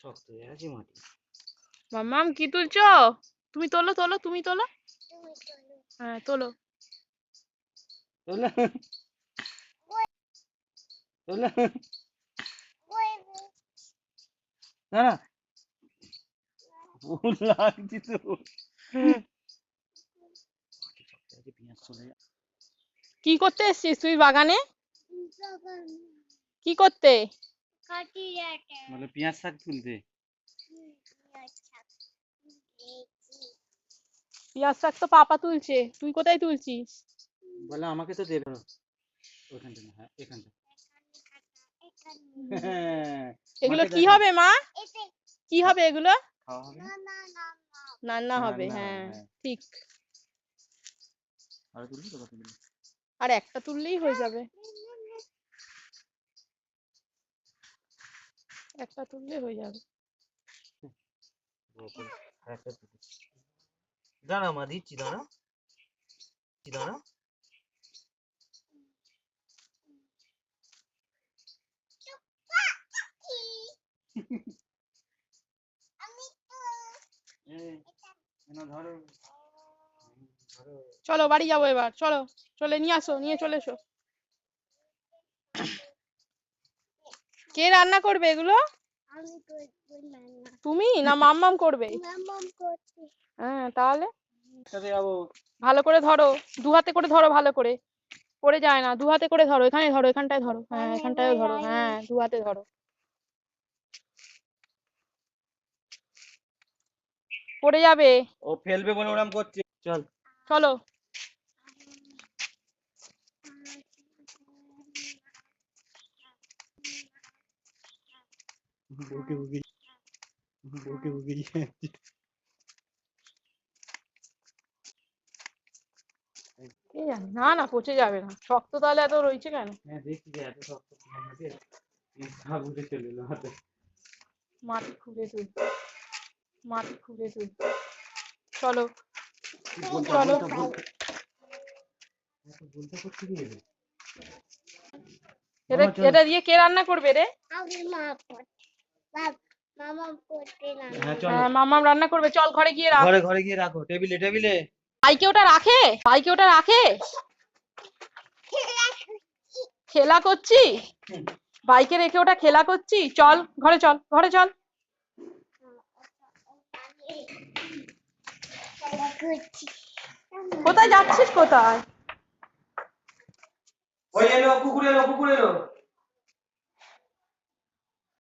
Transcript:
শক্ত হয়ে আছে মাটি। মাম্মাম কি তুলছো? তুমি তোলো তোলো, তুমি তোলো। হ্যাঁ তোলো। তোলো তোলো। না না ভুল লাগছে তো। কি করতে এসছিস তুই বাগানে? কি করতে? বলে পেঁয়াজ শাক তুলতে। পেঁয়াজ শাক তো পাপা তুলছে, তুই কোথায় তুলছিস? বলে আমাকে তো দেবে। ওইখানটা না, হ্যাঁ এখানটা। এগুলো মাঠে কি দেখাও। হবে মা? কি হবে এগুলো? খাওয়া হবে। রান্না হবে, রান্না, হ্যাঁ হ্যাঁ। ঠিক। আর তুলবি তো কত দিন? আর একটা তুললেই হয়ে যাবে, একটা তুললে হয়ে যাবে। দাঁড়া মা, দিচ্ছি, দাঁড়া দাঁড়া। ধরো ধরো। চলো বাড়ি যাবো এবার, চলো চলে নিয়ে আসো, নিয়ে চলে এসো। কে রান্না করবে এগুলো? তুমি না মাম্মাম করবে? হ্যাঁ তাহলে ভালো করে ধরো, দু হাতে করে ধরো, ভালো করে পড়ে যায় না, দু হাতে করে ধরো, এখানে ধরো, এখানটায় ধরো, হ্যাঁ এখানটায় ধরো, হ্যাঁ দু হাতে ধরো, পড়ে যাবে। ও ফেলবে বলে ওরম করছে। চল চলো। বকে বকে বকে বকে কে জানে, না না পচে যাবে না, শক্ত তাহলে এত রয়েছে কেন? হ্যাঁ দেখছি যে এত শক্ত মাটি উঠে চলে এলো হাতে। মাটি খুঁড়ে তুল, মাটি খুঁড়ে তুল, চলো চলো। এটা এটা দিয়ে কে রান্না করবে রে? হ্যাঁ মাম্মাম রান্না করবে, চল ঘরে গিয়ে রাখ। ঘরে ঘরে গিয়ে রাখো, টেবিলে টেবিলে। ভাইকে ওটা রাখে, ভাইকে ওটা রাখে, খেলা করছি, ভাইকে রেখে ওটা খেলা করছি, চল ঘরে, চল ঘরে চল। কোথায় যাচ্ছিস কোথায়? ওই এলো কুকুর, এলো কুকুর এলো।